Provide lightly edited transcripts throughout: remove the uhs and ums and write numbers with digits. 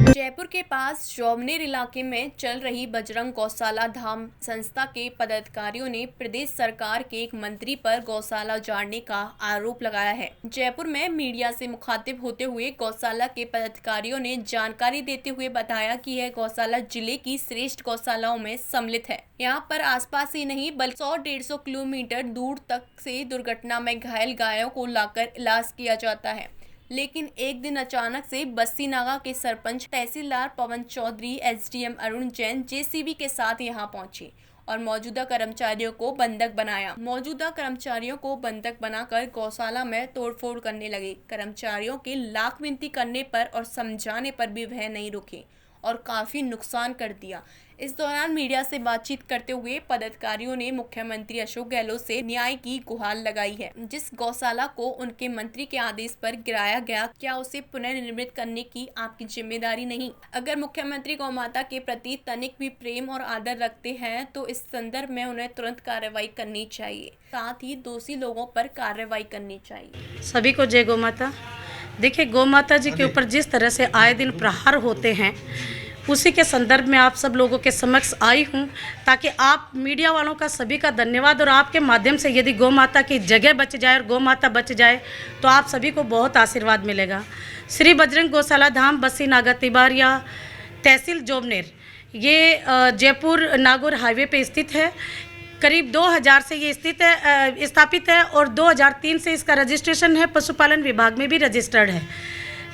जयपुर के पास जोबनेर इलाके में चल रही बजरंग गौशाला धाम संस्था के पदाधिकारियों ने प्रदेश सरकार के एक मंत्री पर गौशाला उजाड़ने का आरोप लगाया है। जयपुर में मीडिया से मुखातिब होते हुए गौशाला के पदाधिकारियों ने जानकारी देते हुए बताया कि यह गौशाला जिले की श्रेष्ठ गौशालाओं में सम्मिलित है। यहाँ पर आसपास ही नहीं बल्कि 100-150 किलोमीटर दूर तक से दुर्घटना में घायल गायों को लाकर इलाज किया जाता है। लेकिन एक दिन अचानक से बस्सी नागा के सरपंच तहसीलदार पवन चौधरी, एसडीएम अरुण जैन जेसीबी के साथ यहां पहुंचे और मौजूदा कर्मचारियों को बंधक बनाया। मौजूदा कर्मचारियों को बंधक बनाकर गौशाला में तोड़फोड़ करने लगे। कर्मचारियों के लाख विनती करने पर और समझाने पर भी वह नहीं रुके और काफी नुकसान कर दिया। इस दौरान मीडिया से बातचीत करते हुए पदाधिकारियों ने मुख्यमंत्री अशोक गहलोत से न्याय की गुहार लगाई है। जिस गौशाला को उनके मंत्री के आदेश पर गिराया गया, क्या उसे पुनर्निर्मित करने की आपकी जिम्मेदारी नहीं? अगर मुख्यमंत्री गौ माता के प्रति तनिक भी प्रेम और आदर रखते हैं तो इस संदर्भ में उन्हें तुरंत कार्रवाई करनी चाहिए, साथ ही दोषी लोगों पर कार्रवाई करनी चाहिए। सभी को जय गौ माता। देखिए, गौ माता जी के ऊपर जिस तरह से आए दिन प्रहार होते हैं, उसी के संदर्भ में आप सब लोगों के समक्ष आई हूँ ताकि आप मीडिया वालों का सभी का धन्यवाद, और आपके माध्यम से यदि गौ माता की जगह बच जाए और गौ माता बच जाए तो आप सभी को बहुत आशीर्वाद मिलेगा। श्री बजरंग गौशाला धाम बस्सी नागा तिबारिया तहसील जोबनेर, ये जयपुर नागौर हाईवे पे स्थित है। करीब 2000 से ये स्थापित है और 2003 से इसका रजिस्ट्रेशन है, पशुपालन विभाग में भी रजिस्टर्ड है।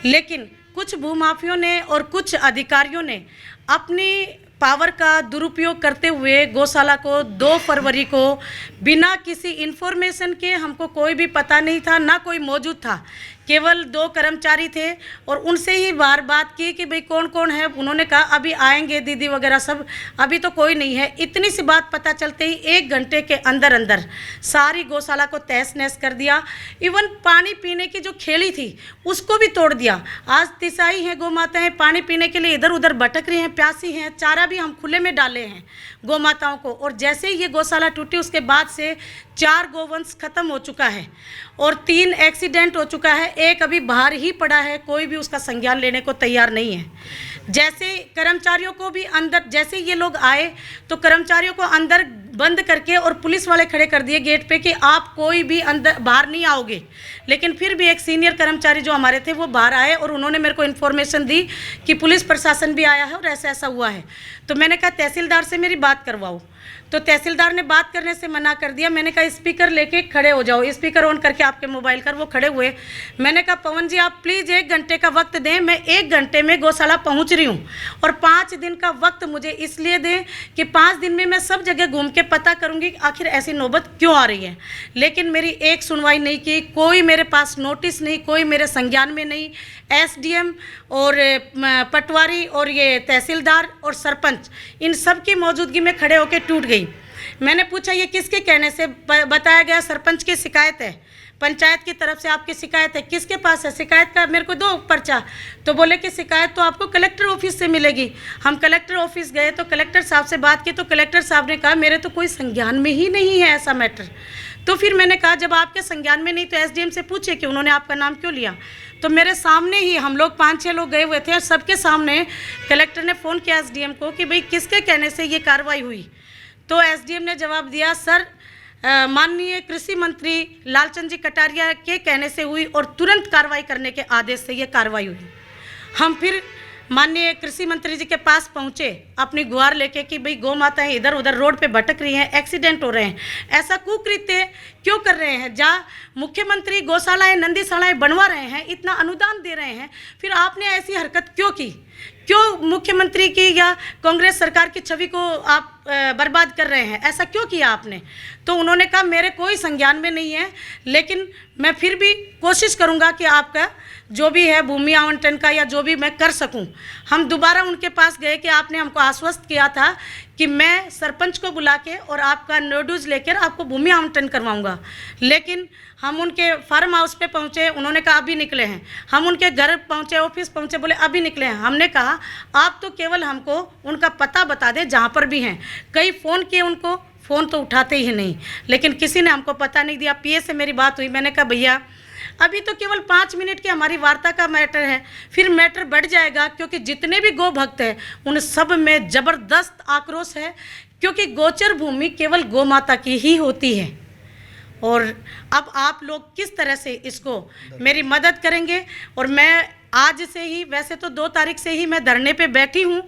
लेकिन कुछ भूमाफियों ने और कुछ अधिकारियों ने अपनी पावर का दुरुपयोग करते हुए गौशाला को 2 फरवरी को बिना किसी इन्फॉर्मेशन के, हमको कोई भी पता नहीं था, ना कोई मौजूद था, केवल 2 कर्मचारी थे और उनसे ही बार बात की कि भाई कौन कौन है। उन्होंने कहा अभी आएंगे दीदी वगैरह सब, अभी तो कोई नहीं है। इतनी सी बात पता चलते ही 1 घंटे के अंदर अंदर सारी गौशाला को तहस नहस कर दिया। इवन पानी पीने की जो खेली थी उसको भी तोड़ दिया। आज तिसाई हैं गौ माताएँ, पानी पीने के लिए इधर उधर भटक रही हैं, प्यासी हैं। चारा भी हम खुले में डाले हैं गौ माताओं को, और जैसे ही ये गौशाला टूटी उसके बाद से 4 गोवंश खत्म हो चुका है और 3 एक्सीडेंट हो चुका है। एक अभी बाहर ही पड़ा है, कोई भी उसका संज्ञान लेने को तैयार नहीं है। जैसे कर्मचारियों को भी अंदर, जैसे ये लोग आए तो कर्मचारियों को अंदर बंद करके और पुलिस वाले खड़े कर दिए गेट पे कि आप कोई भी अंदर बाहर नहीं आओगे। लेकिन फिर भी एक सीनियर कर्मचारी जो हमारे थे वो बाहर आए और उन्होंने मेरे को इन्फॉर्मेशन दी कि पुलिस प्रशासन भी आया है और ऐसा ऐसा हुआ है। तो मैंने कहा तहसीलदार से मेरी बात करवाओ, तो तहसीलदार ने बात करने से मना कर दिया। मैंने कहा स्पीकर लेके खड़े हो जाओ, स्पीकर ऑन करके आपके मोबाइल कर। वो खड़े हुए। मैंने कहा पवन जी आप प्लीज़ 1 घंटे का वक्त दें, मैं 1 घंटे में गौशाला पहुंच रही हूं, और 5 दिन का वक्त मुझे इसलिए दें कि 5 दिन में मैं सब जगह घूम के पता करूंगी कि आखिर ऐसी नौबत क्यों आ रही है। लेकिन मेरी एक सुनवाई नहीं की, कोई मेरे पास नोटिस नहीं, कोई मेरे संज्ञान में नहीं। एसडीएम और पटवारी और ये तहसीलदार और सरपंच, इन सब की मौजूदगी में खड़े होकर टूट गई। मैंने पूछा ये किसके कहने से? बताया गया सरपंच की शिकायत है, पंचायत की तरफ से आपकी शिकायत है। किसके पास है शिकायत का? मेरे को दो पर्चा। तो बोले कि शिकायत तो आपको कलेक्टर ऑफिस से मिलेगी। हम कलेक्टर ऑफिस गए तो कलेक्टर साहब से बात की तो कलेक्टर साहब ने कहा मेरे तो कोई संज्ञान में ही नहीं है ऐसा मैटर। तो फिर मैंने कहा जब आपके संज्ञान में नहीं तो एसडीएम से पूछे कि उन्होंने आपका नाम क्यों लिया। तो मेरे सामने ही हम लोग 5-6 लोग गए हुए थे और सबके सामने कलेक्टर ने फ़ोन किया एसडीएम को कि भाई किसके कहने से ये कार्रवाई हुई। तो एसडीएम ने जवाब दिया सर माननीय कृषि मंत्री लालचंद जी कटारिया के कहने से हुई और तुरंत कार्रवाई करने के आदेश से ये कार्रवाई हुई। हम फिर माननीय कृषि मंत्री जी के पास पहुंचे अपनी गुहार लेके कि भाई गौ माताएं इधर उधर रोड पे भटक रही हैं, एक्सीडेंट हो रहे हैं, ऐसा कुकृत्य क्यों कर रहे हैं? जहाँ मुख्यमंत्री गौशालाएं नंदीशालाएं बनवा रहे हैं, इतना अनुदान दे रहे हैं, फिर आपने ऐसी हरकत क्यों की? क्यों मुख्यमंत्री की या कांग्रेस सरकार की छवि को आप बर्बाद कर रहे हैं? ऐसा क्यों किया आपने? तो उन्होंने कहा मेरे कोई संज्ञान में नहीं है, लेकिन मैं फिर भी कोशिश करूंगा कि आपका जो भी है भूमि आवंटन का या जो भी मैं कर सकूं। हम दोबारा उनके पास गए कि आपने हमको आश्वस्त किया था कि मैं सरपंच को बुला के और आपका नोटिस लेकर आपको भूमि आवंटन करवाऊंगा। लेकिन हम उनके फार्म हाउस पे पहुंचे, उन्होंने कहा अभी निकले हैं। हम उनके घर पहुंचे, ऑफिस पहुंचे, बोले अभी निकले हैं। हमने कहा आप तो केवल हमको उनका पता बता दें जहाँ पर भी हैं। कई फ़ोन किए उनको, फ़ोन तो उठाते ही नहीं, लेकिन किसी ने हमको पता नहीं दिया। पीए से मेरी बात हुई, मैंने कहा भैया अभी तो केवल 5 मिनट की हमारी वार्ता का मैटर है, फिर मैटर बढ़ जाएगा, क्योंकि जितने भी गौ भक्त हैं उन सब में ज़बरदस्त आक्रोश है, क्योंकि गोचर भूमि केवल गौ माता की ही होती है। और अब आप लोग किस तरह से इसको मेरी मदद करेंगे, और मैं आज से ही, वैसे तो 2 तारीख से ही मैं धरने पे बैठी हूँ,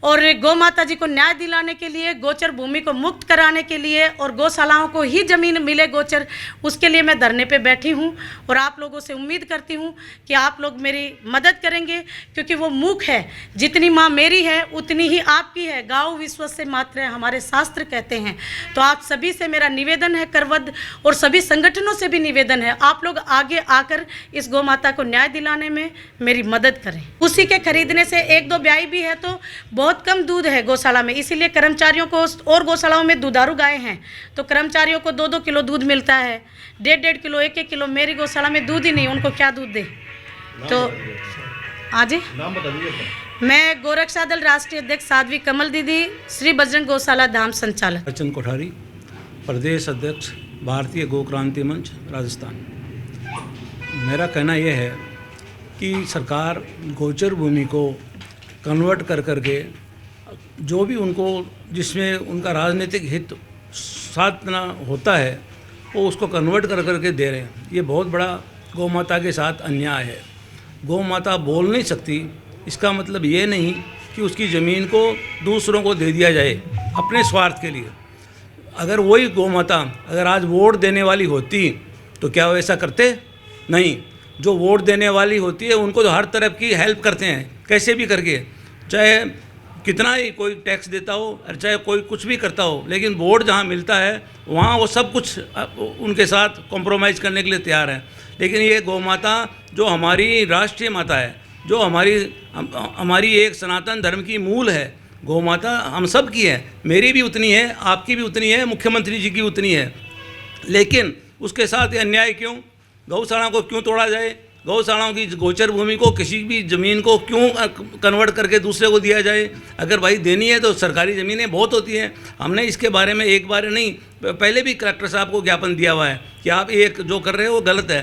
और गौ माता जी को न्याय दिलाने के लिए, गोचर भूमि को मुक्त कराने के लिए, और गौशालाओं को ही ज़मीन मिले गोचर, उसके लिए मैं धरने पे बैठी हूँ। और आप लोगों से उम्मीद करती हूँ कि आप लोग मेरी मदद करेंगे, क्योंकि वो मूक है, जितनी माँ मेरी है उतनी ही आपकी है, गाँव विश्व से मात्र है, हमारे शास्त्र कहते हैं। तो आप सभी से मेरा निवेदन है करवद, और सभी संगठनों से भी निवेदन है, आप लोग आगे आकर इस गौ माता को न्याय दिलाने में मेरी मदद करें। उसी के खरीदने से 1-2 ब्याई भी है तो बहुत कम दूध है गौशाला में, इसीलिए कर्मचारियों को, और गौशालाओं में दुधारू गाय हैं तो कर्मचारियों को 2-2 किलो दूध मिलता है, 1.5 किलो, 1-1 किलो। मेरी गौशाला में दूध ही नहीं, उनको क्या दूध दे। तो आज नाम बता दीजिए। मैं गोरक्षा दल राष्ट्रीय अध्यक्ष साध्वी कमल दीदी, श्री बजरंग गौशाला धाम संचालक। अर्चन कोठारी, प्रदेश अध्यक्ष, भारतीय गौ क्रांति मंच, राजस्थान। मेरा कहना यह है कि सरकार गोचर भूमि को कन्वर्ट कर करके, जो भी उनको, जिसमें उनका राजनीतिक हित साथ ना होता है, वो उसको कन्वर्ट कर करके दे रहे हैं। ये बहुत बड़ा गौ माता के साथ अन्याय है। गौ माता बोल नहीं सकती, इसका मतलब ये नहीं कि उसकी ज़मीन को दूसरों को दे दिया जाए अपने स्वार्थ के लिए। अगर वही गौ माता अगर आज वोट देने वाली होती तो क्या वो ऐसा करते? नहीं। जो वोट देने वाली होती है उनको तो हर तरफ की हेल्प करते हैं, कैसे भी करके, चाहे कितना ही कोई टैक्स देता हो और चाहे कोई कुछ भी करता हो, लेकिन वोट जहाँ मिलता है वहाँ वो सब कुछ उनके साथ कॉम्प्रोमाइज़ करने के लिए तैयार है। लेकिन ये गौ माता जो हमारी राष्ट्रीय माता है, जो हमारी एक सनातन धर्म की मूल है, गौ माता हम सब की है, मेरी भी उतनी है, आपकी भी उतनी है, मुख्यमंत्री जी की उतनी है। लेकिन उसके साथ ये अन्याय क्यों? गौशाला को क्यों तोड़ा जाए? गौशालाओं की गोचर भूमि को, किसी भी ज़मीन को क्यों कन्वर्ट करके दूसरे को दिया जाए? अगर भाई देनी है तो सरकारी ज़मीनें बहुत होती हैं। हमने इसके बारे में एक बार नहीं, पहले भी कलेक्टर साहब को ज्ञापन दिया हुआ है कि आप एक जो कर रहे हो वो गलत है।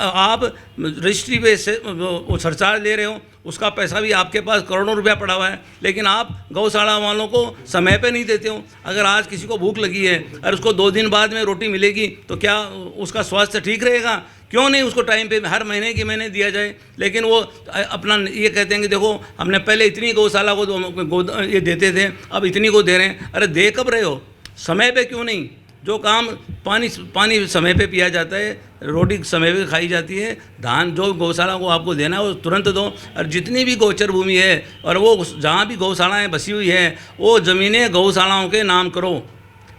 आप रजिस्ट्री पे से वो सरचार्ज ले रहे हो, उसका पैसा भी आपके पास करोड़ों रुपया पड़ा हुआ है, लेकिन आप गौशाला वालों को समय पे नहीं देते हो। अगर आज किसी को भूख लगी है और उसको 2 दिन बाद में रोटी मिलेगी तो क्या उसका स्वास्थ्य ठीक रहेगा? क्यों नहीं उसको टाइम पे हर महीने की महीने दिया जाए? लेकिन वो अपना ये कहते हैं कि देखो हमने पहले इतनी गौशाला को ये देते थे, अब इतनी को दे रहे हैं। अरे दे कब रहे हो? समय पे क्यों नहीं? जो काम पानी समय पे पिया जाता है, रोटी समय पे खाई जाती है, धान जो गौशाला को आपको देना है वो तुरंत दो। और जितनी भी गोचर भूमि है और वो जहाँ भी गौशालाएँ बसी हुई हैं वो ज़मीनें गौशालाओं के नाम करो।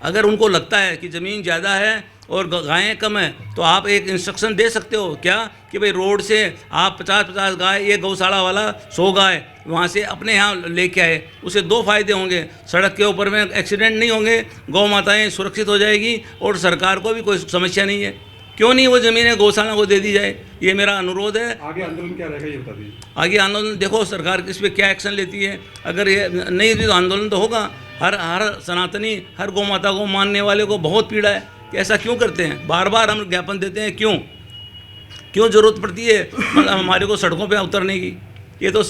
अगर उनको लगता है कि ज़मीन ज़्यादा है और गायें कम है तो आप एक इंस्ट्रक्शन दे सकते हो क्या कि भाई रोड से आप 50-50 गाय, ये गौशाला वाला 100 गाय वहाँ से अपने यहाँ लेके आए। उसे 2 फायदे होंगे, सड़क के ऊपर में एक्सीडेंट नहीं होंगे, गौ माताएँ सुरक्षित हो जाएगी और सरकार को भी कोई समस्या नहीं है। क्यों नहीं वो ज़मीनें गौशाला को दे दी जाए? ये मेरा अनुरोध है। आगे आंदोलन क्या रहेगा ये बता दीजिए। आगे आंदोलन देखो सरकार इस पर क्या एक्शन लेती है। अगर ये नहीं दी तो आंदोलन तो होगा। हर सनातनी, हर गौ माता को मानने वाले को बहुत पीड़ा है कि ऐसा क्यों करते हैं। बार बार हम ज्ञापन देते हैं, क्यों ज़रूरत पड़ती है मतलब हमारे को सड़कों पे उतरने की? ये तो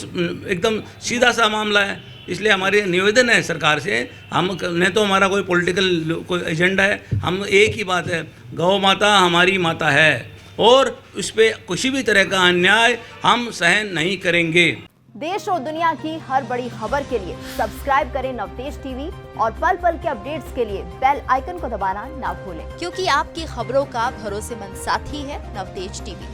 एकदम सीधा सा मामला है। इसलिए हमारे निवेदन है सरकार से, हम न तो हमारा कोई पॉलिटिकल कोई एजेंडा है, हम एक ही बात है, गौ माता हमारी माता है और उस पर किसी भी तरह का अन्याय हम सहन नहीं करेंगे। देश और दुनिया की हर बड़ी खबर के लिए सब्सक्राइब करें नवतेज टीवी और पल पल के अपडेट्स के लिए बेल आइकन को दबाना ना भूलें, क्योंकि आपकी खबरों का भरोसेमंद साथी है नवतेज टीवी।